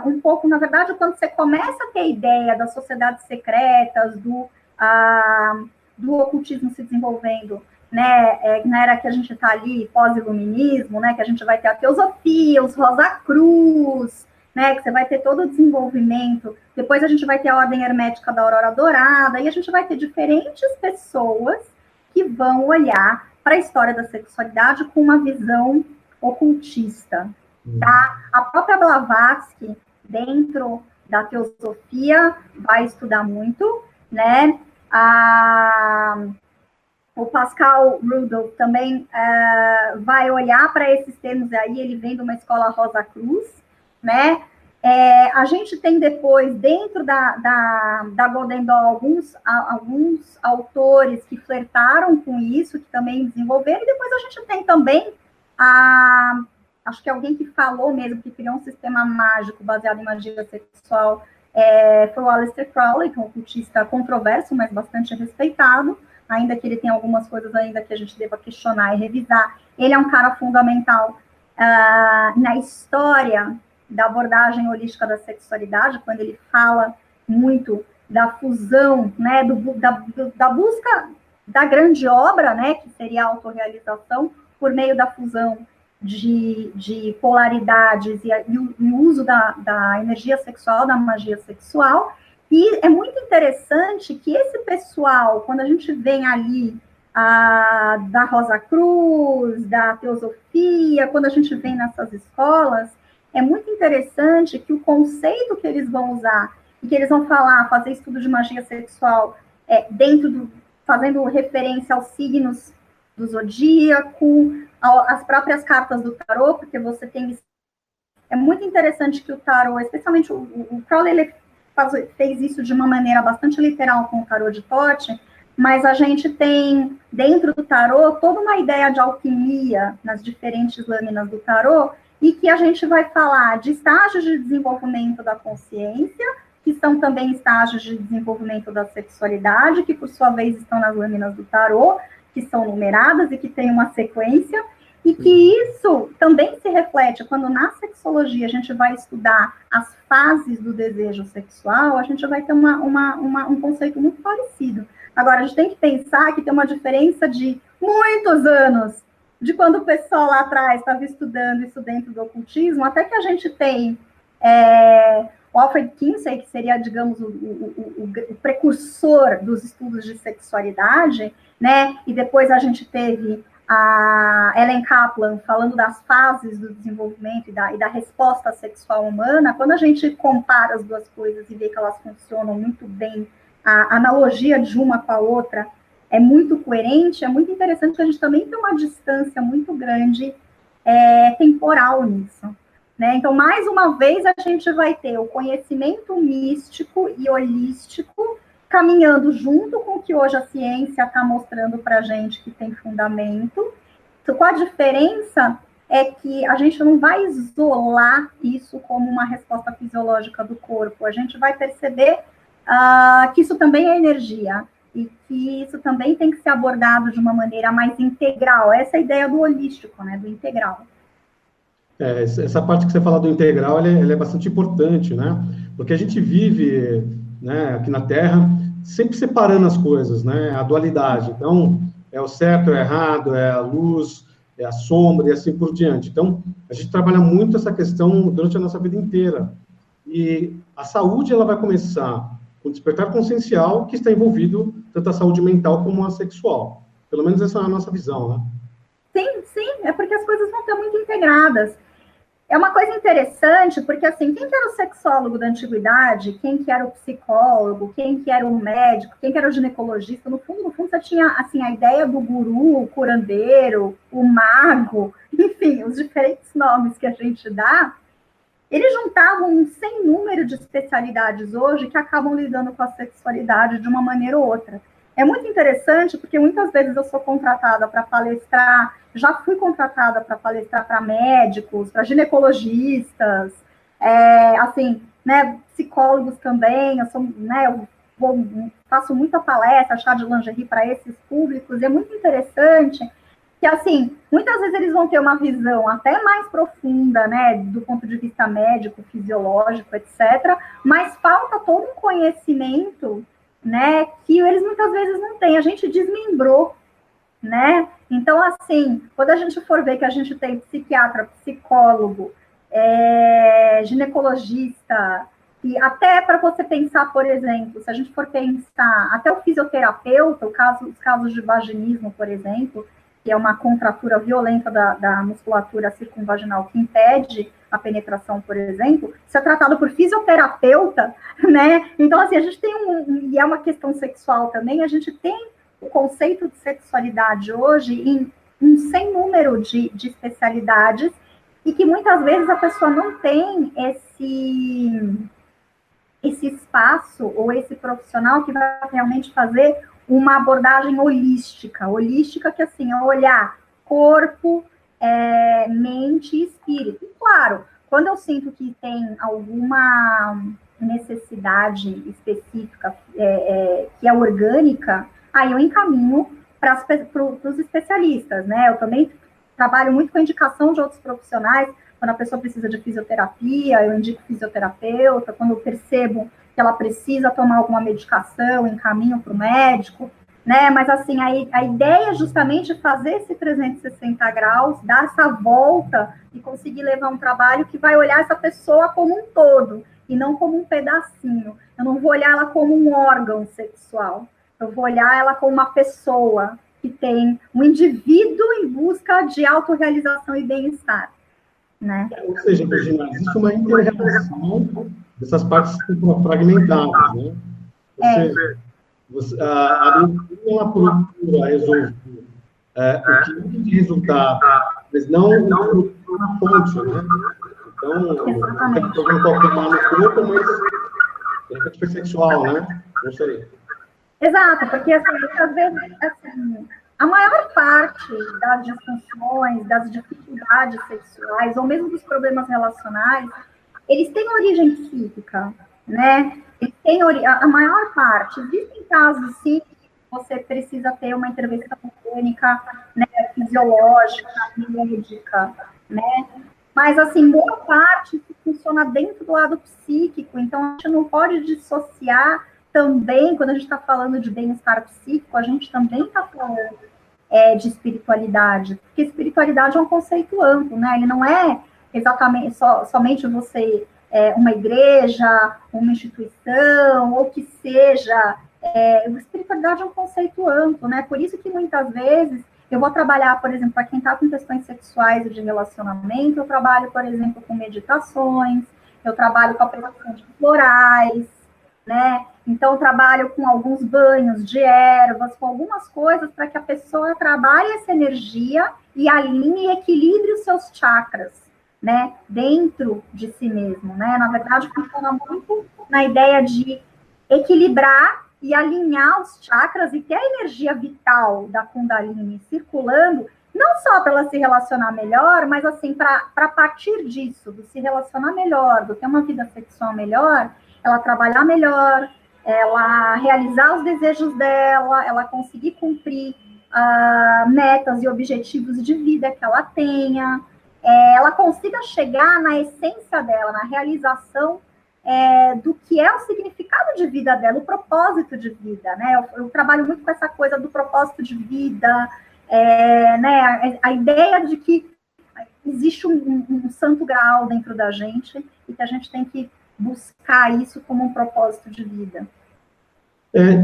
um pouco, na verdade, quando você começa a ter ideia das sociedades secretas, do ocultismo se desenvolvendo, né, na era que a gente está ali, pós-iluminismo, né, que a gente vai ter a teosofia, os Rosa Cruz, né, que você vai ter todo o desenvolvimento, depois a gente vai ter a ordem hermética da Aurora Dourada, e a gente vai ter diferentes pessoas que vão olhar para a história da sexualidade com uma visão ocultista, tá? A própria Blavatsky, dentro da teosofia, vai estudar muito, né? O Pascal Rudolph também vai olhar para esses termos aí, ele vem de uma escola Rosa Cruz, né? A gente tem depois, dentro da Golden Dawn, alguns autores que flertaram com isso, que também desenvolveram, e depois a gente tem também, acho que alguém que falou mesmo, que criou um sistema mágico baseado em magia sexual, foi o Aleister Crowley, que é um ocultista controverso, mas bastante respeitado, ainda que ele tenha algumas coisas ainda que a gente deva questionar e revisar. Ele é um cara fundamental na história da abordagem holística da sexualidade, quando ele fala muito da fusão, né, da busca da grande obra, né, que seria a autorrealização, por meio da fusão de polaridades e o uso da energia sexual, da magia sexual. E é muito interessante que esse pessoal, quando a gente vem ali da Rosa Cruz, da teosofia, quando a gente vem nessas escolas, é muito interessante que o conceito que eles vão usar, e que eles vão fazer estudo de magia sexual, fazendo referência aos signos do zodíaco, às próprias cartas do tarô, porque você tem... É muito interessante que o tarô, especialmente o Crowley, ele fez isso de uma maneira bastante literal com o tarô de Tote, mas a gente tem, dentro do tarô, toda uma ideia de alquimia nas diferentes lâminas do tarô, e que a gente vai falar de estágios de desenvolvimento da consciência, que são também estágios de desenvolvimento da sexualidade, que por sua vez estão nas lâminas do tarô, que são numeradas e que tem uma sequência, e que isso também se reflete quando na sexologia a gente vai estudar as fases do desejo sexual, a gente vai ter um conceito muito parecido. Agora, a gente tem que pensar que tem uma diferença de muitos anos de quando o pessoal lá atrás estava estudando isso dentro do ocultismo, até que a gente tem o Alfred Kinsey, que seria, digamos, o precursor dos estudos de sexualidade, né? E depois a gente teve a Ellen Kaplan falando das fases do desenvolvimento e da resposta sexual humana. Quando a gente compara as duas coisas e vê que elas funcionam muito bem, a analogia de uma com a outra é muito coerente, é muito interessante que a gente também tem uma distância muito grande temporal nisso, né? Então, mais uma vez, a gente vai ter o conhecimento místico e holístico caminhando junto com o que hoje a ciência está mostrando para a gente que tem fundamento. Então, com a diferença é que a gente não vai isolar isso como uma resposta fisiológica do corpo, a gente vai perceber que isso também é energia, e que isso também tem que ser abordado de uma maneira mais integral. Essa é a ideia do holístico, né, do integral. Essa parte que você fala do integral, ela é bastante importante, né? Porque a gente vive, né, aqui na Terra, sempre separando as coisas, né? A dualidade. Então, é o certo, é o errado, é a luz, é a sombra e assim por diante. Então, a gente trabalha muito essa questão durante a nossa vida inteira. E a saúde, ela vai começar com o despertar consciencial que está envolvido tanto a saúde mental como a sexual. Pelo menos essa é a nossa visão, né? Sim, sim, é porque as coisas vão estar muito integradas. É uma coisa interessante, porque, assim, quem que era o sexólogo da antiguidade, quem que era o psicólogo, quem que era o médico, quem que era o ginecologista, no fundo, você tinha, assim, a ideia do guru, o curandeiro, o mago, enfim, os diferentes nomes que a gente dá, eles juntavam um sem número de especialidades hoje que acabam lidando com a sexualidade de uma maneira ou outra. É muito interessante, porque muitas vezes eu sou contratada para palestrar, já fui contratada para palestrar para médicos, para ginecologistas, assim, né, psicólogos também, faço muita palestra, chá de lingerie para esses públicos, e é muito interessante que, assim, muitas vezes eles vão ter uma visão até mais profunda, né, do ponto de vista médico, fisiológico, etc., mas falta todo um conhecimento, né, que eles muitas vezes não têm. A gente desmembrou, né? Então, assim, quando a gente for ver que a gente tem psiquiatra, psicólogo, ginecologista, e até para você pensar, por exemplo, se a gente for pensar, até o fisioterapeuta, os casos de vaginismo, por exemplo, que é uma contratura violenta da musculatura circunvaginal que impede a penetração, por exemplo, isso é tratado por fisioterapeuta, né? Então, assim, a gente tem e é uma questão sexual também, a gente tem o conceito de sexualidade hoje em um sem número de especialidades e que muitas vezes a pessoa não tem esse espaço ou esse profissional que vai realmente fazer uma abordagem holística. Holística que, assim, é olhar corpo, mente e espírito. E, claro, quando eu sinto que tem alguma necessidade específica que é orgânica, aí eu encaminho para os especialistas, né? Eu também trabalho muito com a indicação de outros profissionais. Quando a pessoa precisa de fisioterapia, eu indico fisioterapeuta. Quando eu percebo que ela precisa tomar alguma medicação, encaminho para o médico, né? Mas, assim, a ideia é justamente fazer esse 360 graus, dar essa volta e conseguir levar um trabalho que vai olhar essa pessoa como um todo e não como um pedacinho. Eu não vou olhar ela como um órgão sexual. Eu vou olhar ela como uma pessoa que tem um indivíduo em busca de autorrealização e bem-estar, né? Ou seja, Virginia, existe uma inter-relação dessas partes fragmentadas, né? A medicina, ela procura resolver o que tem de resultado, mas não na fonte, né? Então, tem que tocar mal no corpo, mas de repente foi sexual, né? Não sei. Exato, porque, assim, muitas vezes, assim, a maior parte das disfunções, das dificuldades sexuais, ou mesmo dos problemas relacionais, eles têm origem psíquica, né? Eles têm a maior parte. Existem casos, sim, que você precisa ter uma intervenção clínica, né, fisiológica, médica, né? Mas, assim, boa parte funciona dentro do lado psíquico, então a gente não pode dissociar também, quando a gente está falando de bem-estar psíquico, a gente também está falando de espiritualidade, porque espiritualidade é um conceito amplo, né? Ele não é exatamente somente você uma igreja, uma instituição, ou que seja. Espiritualidade é um conceito amplo, né? Por isso que muitas vezes eu vou trabalhar, por exemplo, para quem está com questões sexuais e de relacionamento, eu trabalho, por exemplo, com meditações, eu trabalho com a aplicação de florais, né? Então, eu trabalho com alguns banhos de ervas, com algumas coisas para que a pessoa trabalhe essa energia e alinhe e equilibre os seus chakras, né? Dentro de si mesmo, né? Na verdade, funciona muito na ideia de equilibrar e alinhar os chakras e ter a energia vital da Kundalini circulando, não só para ela se relacionar melhor, mas, assim, para partir disso, do se relacionar melhor, do ter uma vida sexual melhor, ela trabalhar melhor, ela realizar os desejos dela, ela conseguir cumprir metas e objetivos de vida que ela tenha, ela consiga chegar na essência dela, na realização do que é o significado de vida dela, o propósito de vida, né? Eu trabalho muito com essa coisa do propósito de vida, né? A ideia de que existe um santo graal dentro da gente e que a gente tem que buscar isso como um propósito de vida.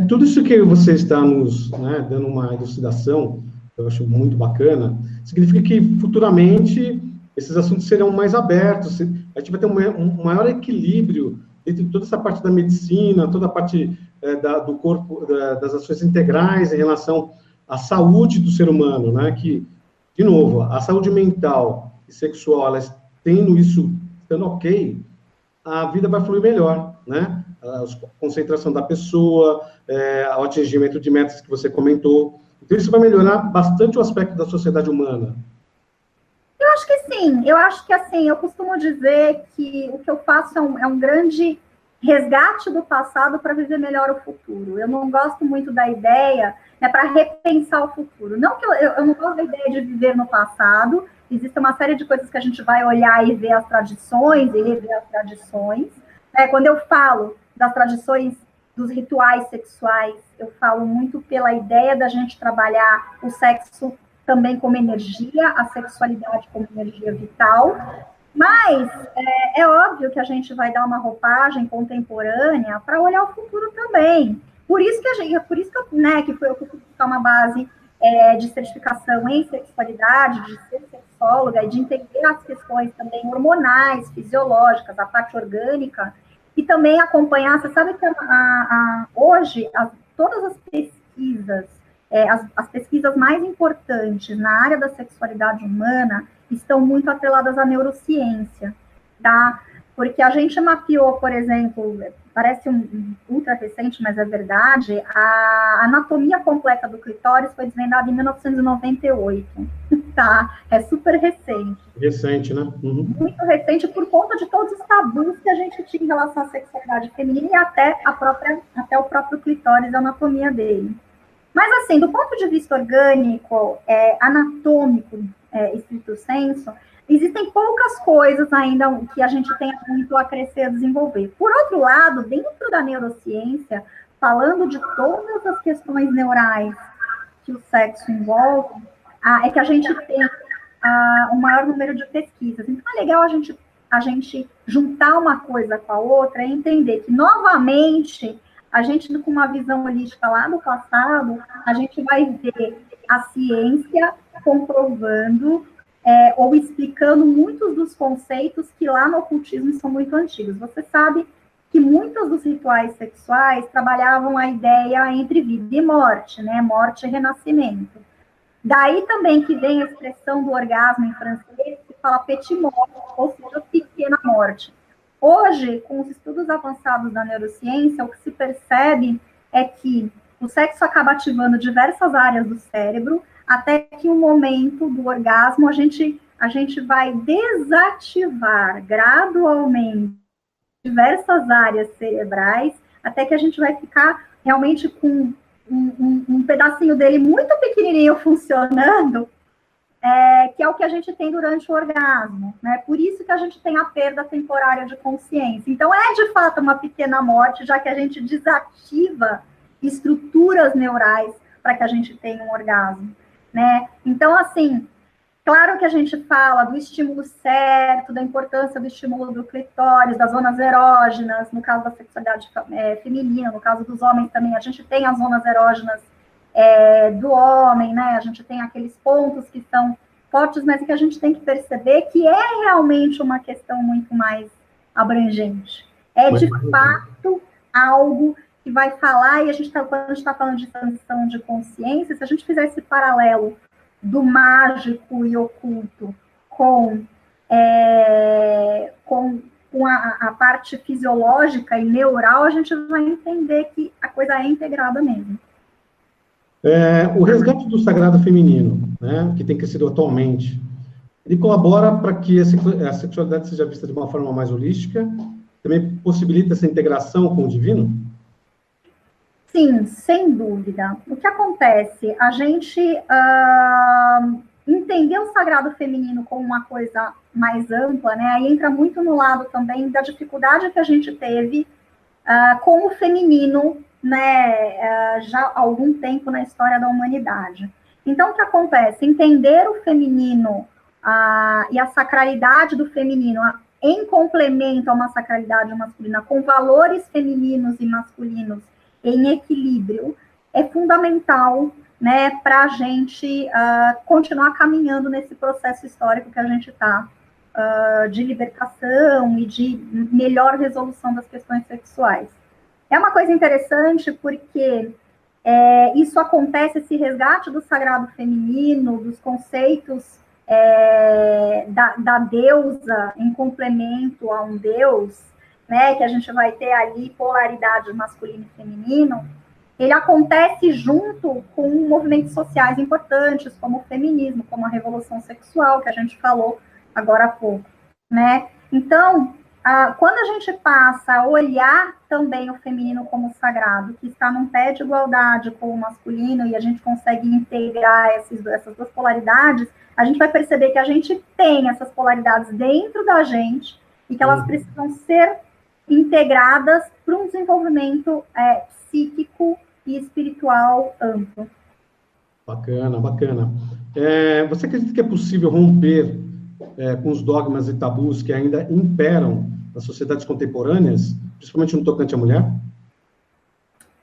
Tudo isso que você está nos, né, dando uma elucidação, eu acho muito bacana, significa que futuramente esses assuntos serão mais abertos, a gente vai ter um maior equilíbrio entre toda essa parte da medicina, toda a parte do corpo, das ações integrais em relação à saúde do ser humano, né? Que, de novo, a saúde mental e sexual, elas tendo isso, estando ok, a vida vai fluir melhor, né? A concentração da pessoa, o atingimento de metas que você comentou. Então, isso vai melhorar bastante o aspecto da sociedade humana. Eu acho que sim. Eu acho que, assim, eu costumo dizer que o que eu faço é um grande resgate do passado para viver melhor o futuro. Eu não gosto muito da ideia, né, para repensar o futuro. Não que eu não gosto da ideia de viver no passado. Existe uma série de coisas que a gente vai olhar e ver as tradições e rever as tradições. Quando eu falo das tradições dos rituais sexuais, eu falo muito pela ideia da gente trabalhar o sexo também como energia, a sexualidade como energia vital, mas é óbvio que a gente vai dar uma roupagem contemporânea para olhar o futuro também. Por isso que eu fui buscar uma base de certificação em sexualidade, de ser sexóloga e de entender as questões também hormonais, fisiológicas, a parte orgânica, e também acompanhar. Você sabe que hoje todas as pesquisas, as pesquisas mais importantes na área da sexualidade humana estão muito atreladas à neurociência, tá? Porque a gente mapeou, por exemplo, parece ultra recente, mas é verdade, a anatomia completa do clitóris foi desvendada em 1998, tá? É super recente. Recente, né? Uhum. Muito recente por conta de todos os tabus que a gente tinha em relação à sexualidade feminina e até o próprio clitóris, a anatomia dele. Mas, assim, do ponto de vista orgânico, anatômico, estrito senso, existem poucas coisas ainda que a gente tenha muito a crescer, a desenvolver. Por outro lado, dentro da neurociência, falando de todas as questões neurais que o sexo envolve, é que a gente tem um maior número de pesquisas. Então, é legal a gente juntar uma coisa com a outra e entender que, novamente, a gente, com uma visão holística lá do passado, a gente vai ver a ciência comprovando ou explicando muitos dos conceitos que lá no ocultismo são muito antigos. Você sabe que muitos dos rituais sexuais trabalhavam a ideia entre vida e morte, né? Morte e renascimento. Daí também que vem a expressão do orgasmo em francês, que fala petit mort, ou seja, pequena morte. Hoje, com os estudos avançados da neurociência, o que se percebe é que o sexo acaba ativando diversas áreas do cérebro, até que no momento do orgasmo a gente vai desativar gradualmente diversas áreas cerebrais, até que a gente vai ficar realmente com um pedacinho dele muito pequenininho funcionando, que é o que a gente tem durante o orgasmo, né? Por isso que a gente tem a perda temporária de consciência. Então, de fato uma pequena morte, já que a gente desativa estruturas neurais para que a gente tenha um orgasmo, né? Então, assim, claro que a gente fala do estímulo certo, da importância do estímulo do clitóris, das zonas erógenas, no caso da sexualidade feminina, no caso dos homens também, a gente tem as zonas erógenas do homem, né? A gente tem aqueles pontos que são fortes, mas que a gente tem que perceber que é realmente uma questão muito mais abrangente. De fato algo que vai falar, e quando a gente está falando de transição de consciência, se a gente fizer esse paralelo do mágico e oculto com a parte fisiológica e neural, a gente vai entender que a coisa é integrada mesmo. O resgate do sagrado feminino, né, que tem crescido atualmente, ele colabora para que a sexualidade seja vista de uma forma mais holística, também possibilita essa integração com o divino? Sim, sem dúvida. O que acontece? A gente entender o sagrado feminino como uma coisa mais ampla, né? Aí entra muito no lado também da dificuldade que a gente teve com o feminino, né? Já há algum tempo na história da humanidade. Então, o que acontece? Entender o feminino e a sacralidade do feminino em complemento a uma sacralidade masculina, com valores femininos e masculinos em equilíbrio, é fundamental, né, para a gente continuar caminhando nesse processo histórico que a gente está, de libertação e de melhor resolução das questões sexuais. É uma coisa interessante porque isso acontece, esse resgate do sagrado feminino, dos conceitos da deusa em complemento a um deus, né, que a gente vai ter ali polaridade masculino e feminino, ele acontece junto com movimentos sociais importantes, como o feminismo, como a revolução sexual, que a gente falou agora há pouco, né? Então, quando a gente passa a olhar também o feminino como sagrado, que está num pé de igualdade com o masculino, e a gente consegue integrar essas duas polaridades, a gente vai perceber que a gente tem essas polaridades dentro da gente e que elas precisam ser integradas para um desenvolvimento psíquico e espiritual amplo. Bacana, bacana. Você acredita que é possível romper com os dogmas e tabus que ainda imperam nas sociedades contemporâneas, principalmente no tocante à mulher?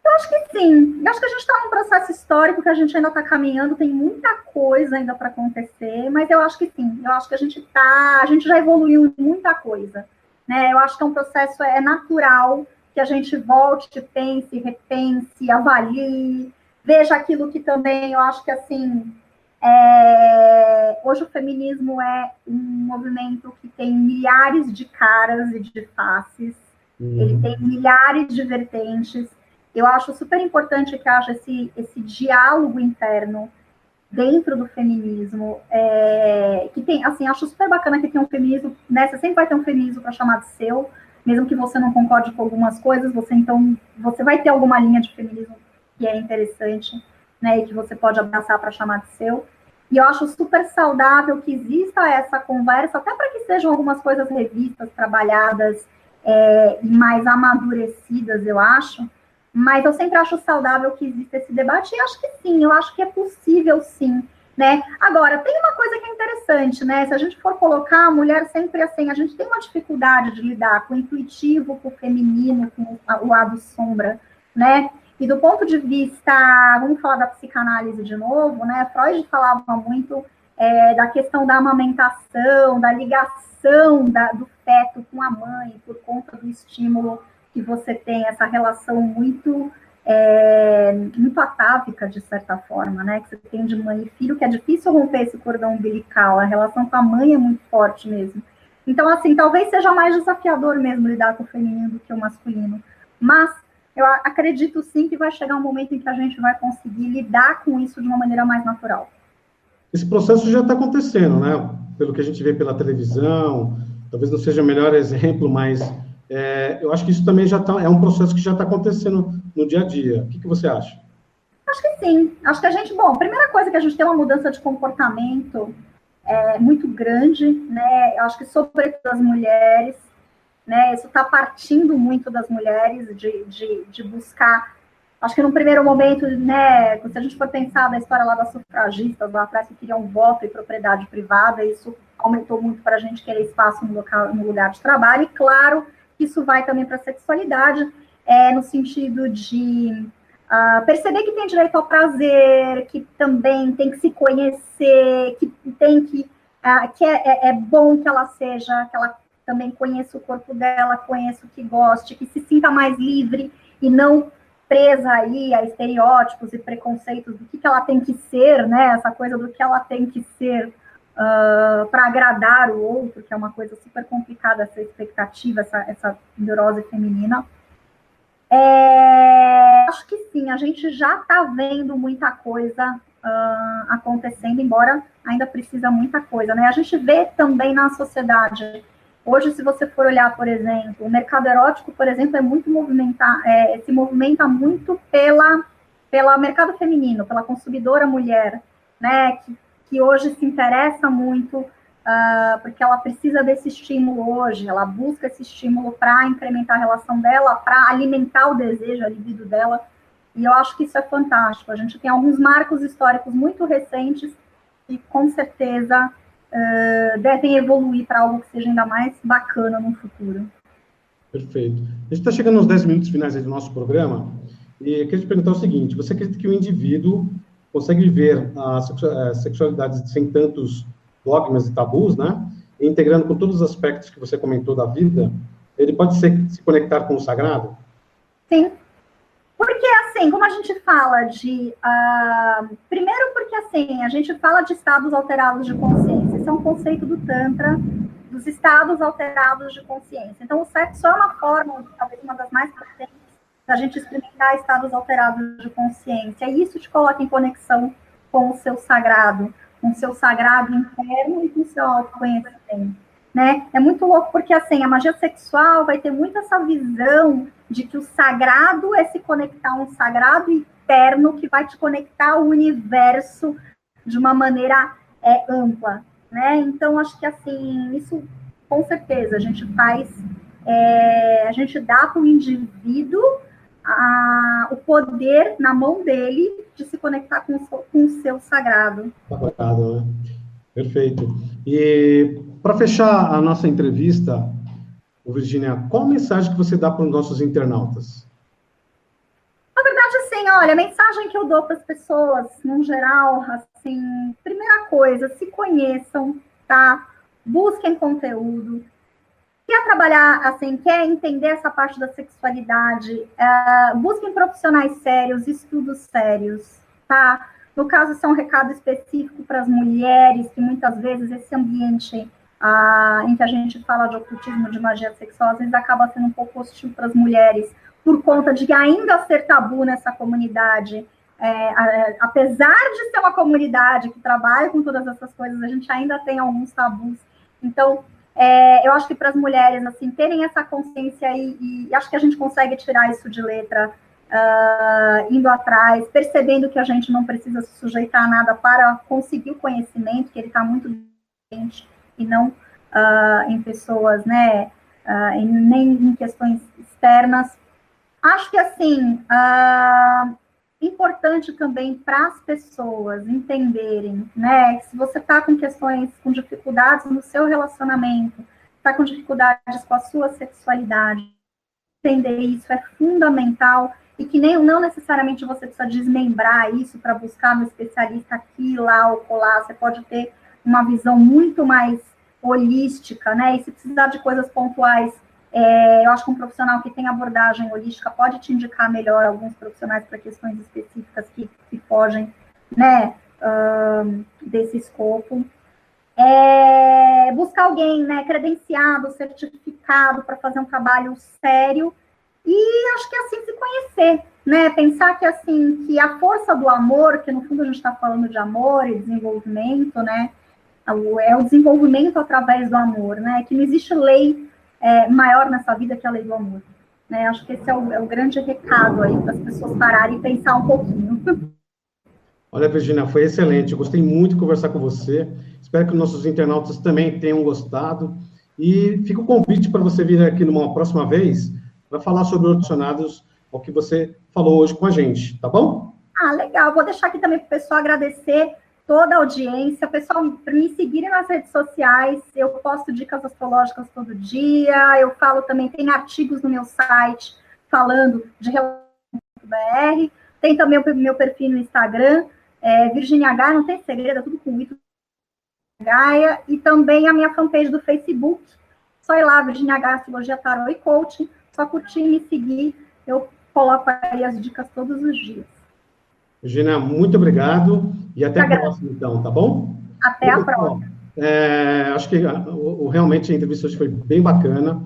Eu acho que sim. Eu acho que a gente está num processo histórico que a gente ainda está caminhando, tem muita coisa ainda para acontecer, mas eu acho que sim. Eu acho que a gente já evoluiu em muita coisa, né? Eu acho que é um processo natural que a gente volte, pense, repense, avalie, veja aquilo que também eu acho que, assim, hoje o feminismo é um movimento que tem milhares de caras e de faces, ele tem milhares de vertentes. Eu acho super importante que haja esse diálogo interno dentro do feminismo, que tem, assim, acho super bacana que tem um feminismo, né, você sempre vai ter um feminismo para chamar de seu, mesmo que você não concorde com algumas coisas, você vai ter alguma linha de feminismo que é interessante, né, e que você pode abraçar para chamar de seu. E eu acho super saudável que exista essa conversa, até para que sejam algumas coisas revistas, trabalhadas e mais amadurecidas, eu acho. Mas eu sempre acho saudável que exista esse debate, e acho que sim, eu acho que é possível sim, né? Agora, tem uma coisa que é interessante, né? Se a gente for colocar a mulher sempre assim, a gente tem uma dificuldade de lidar com o intuitivo, com o feminino, com o lado sombra, né? E do ponto de vista, vamos falar da psicanálise de novo, né? Freud falava muito da questão da amamentação, da ligação do feto com a mãe, por conta do estímulo que você tem, essa relação muito atávica, de certa forma, né? Que você tem de mãe e filho, que é difícil romper esse cordão umbilical, a relação com a mãe é muito forte mesmo. Então, assim, talvez seja mais desafiador mesmo lidar com o feminino do que o masculino, mas eu acredito sim que vai chegar um momento em que a gente vai conseguir lidar com isso de uma maneira mais natural. Esse processo já está acontecendo, né? Pelo que a gente vê pela televisão, talvez não seja o melhor exemplo, mas eu acho que isso também é um processo que já está acontecendo no dia a dia. O que você acha? Acho que sim. Acho que a gente, primeira coisa que a gente tem uma mudança de comportamento muito grande, né? Eu acho que sobretudo as mulheres, né? Isso está partindo muito das mulheres de buscar. Acho que num primeiro momento, né? Se a gente for pensar na história lá das sufragistas, lá atrás que queriam voto e propriedade privada, isso aumentou muito para a gente querer espaço no lugar de trabalho, e claro, isso vai também para a sexualidade, no sentido de perceber que tem direito ao prazer, que também tem que se conhecer, que tem que é bom que ela também conheça o corpo dela, conheça o que goste, que se sinta mais livre e não presa aí a estereótipos e preconceitos do que ela tem que ser, né? Essa coisa do que ela tem que ser para agradar o outro, que é uma coisa super complicada, essa expectativa, essa neurose feminina. Acho que sim, a gente já está vendo muita coisa acontecendo, embora ainda precisa muita coisa, né? A gente vê também na sociedade. Hoje, se você for olhar, por exemplo, o mercado erótico, por exemplo, se movimenta muito pelo mercado feminino, pela consumidora mulher, né? Que hoje se interessa muito, porque ela precisa desse estímulo hoje, ela busca esse estímulo para incrementar a relação dela, para alimentar o desejo, a libido dela, e eu acho que isso é fantástico. A gente tem alguns marcos históricos muito recentes e, com certeza, devem evoluir para algo que seja ainda mais bacana no futuro. Perfeito. A gente está chegando aos 10 minutos finais do nosso programa, E eu queria te perguntar o seguinte, você acredita que o indivíduo consegue viver a sexualidade sem tantos dogmas e tabus, né? E integrando com todos os aspectos que você comentou da vida, ele pode se conectar com o sagrado? Sim. Porque, assim, como a gente fala de... primeiro porque, assim, a gente fala de estados alterados de consciência. Esse é um conceito do Tantra, dos estados alterados de consciência. Então, o sexo é uma forma, talvez uma das mais potentes, da gente experimentar estados alterados de consciência. E isso te coloca em conexão com o seu sagrado interno e com o seu autoconhecimento, né? É muito louco porque, assim, a magia sexual vai ter muito essa visão de que o sagrado é se conectar a um sagrado interno que vai te conectar ao universo de uma maneira ampla, né? Então, acho que, assim, isso, com certeza, a gente faz... a gente dá para o indivíduo o poder na mão dele de se conectar com o seu sagrado. Sagrado, né? Perfeito. E, para fechar a nossa entrevista, Virginia, qual a mensagem que você dá para os nossos internautas? Na verdade, assim, olha, a mensagem que eu dou para as pessoas, no geral, assim, primeira coisa, se conheçam, tá? Busquem conteúdo. Quer trabalhar, assim, quer entender essa parte da sexualidade, busquem profissionais sérios, estudos sérios, tá? No caso, isso é um recado específico para as mulheres, que muitas vezes esse ambiente em que a gente fala de ocultismo, de magia sexual, às vezes acaba sendo um pouco hostil para as mulheres, por conta de ainda ser tabu nessa comunidade. Apesar de ser uma comunidade que trabalha com todas essas coisas, a gente ainda tem alguns tabus. Então, eu acho que para as mulheres, assim, terem essa consciência e acho que a gente consegue tirar isso de letra, indo atrás, percebendo que a gente não precisa se sujeitar a nada para conseguir o conhecimento, que ele está muito dentro, e não em pessoas, né, nem em questões externas. Acho que, assim, importante também para as pessoas entenderem, né, que se você está com questões, com dificuldades no seu relacionamento, está com dificuldades com a sua sexualidade, entender isso é fundamental e que não necessariamente você precisa desmembrar isso para buscar no especialista aqui, lá ou colar, você pode ter uma visão muito mais holística, né, e se precisar de coisas pontuais, eu acho que um profissional que tem abordagem holística pode te indicar melhor alguns profissionais para questões específicas que fogem, né, desse escopo. Buscar alguém, né, credenciado, certificado para fazer um trabalho sério e acho que assim se conhecer, né, pensar que assim, que a força do amor, que no fundo a gente está falando de amor e desenvolvimento, né, é o desenvolvimento através do amor, né, que não existe lei maior nessa vida que a lei do amor. Né? Acho que esse é o grande recado aí para as pessoas pararem e pensar um pouquinho. Olha, Virginia, foi excelente. Eu gostei muito de conversar com você. Espero que nossos internautas também tenham gostado. E fica o convite para você vir aqui numa próxima vez para falar sobre os adicionados ao que você falou hoje com a gente, tá bom? Legal. Vou deixar aqui também para o pessoal agradecer toda a audiência, pessoal, para me seguirem nas redes sociais, eu posto dicas astrológicas todo dia, eu falo também, tem artigos no meu site falando de relacionamento.br, tem também o meu perfil no Instagram, Virginia Gaia, não tem segredo, é tudo com Ito Gaia, e também a minha fanpage do Facebook, só ir lá, Virginia Gaia, Astrologia, Tarot e Coaching, só curtir e me seguir, eu coloco aí as dicas todos os dias. Virginia, muito obrigado e até a próxima, então, tá bom? Até a próxima. Acho que realmente a entrevista hoje foi bem bacana.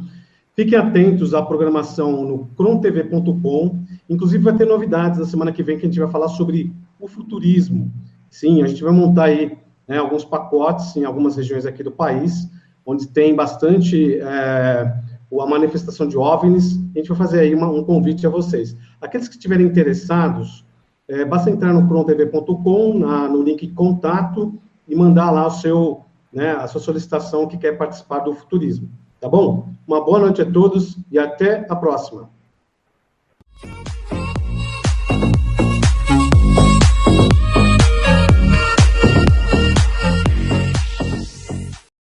Fiquem atentos à programação no crontv.com. Inclusive, vai ter novidades na semana que vem que a gente vai falar sobre o futurismo. Sim, a gente vai montar aí alguns pacotes em algumas regiões aqui do país, onde tem bastante a manifestação de OVNIs. A gente vai fazer aí um convite a vocês. Aqueles que estiverem interessados, basta entrar no crontv.com, no link contato, e mandar lá a sua solicitação que quer participar do futurismo. Tá bom? Uma boa noite a todos e até a próxima.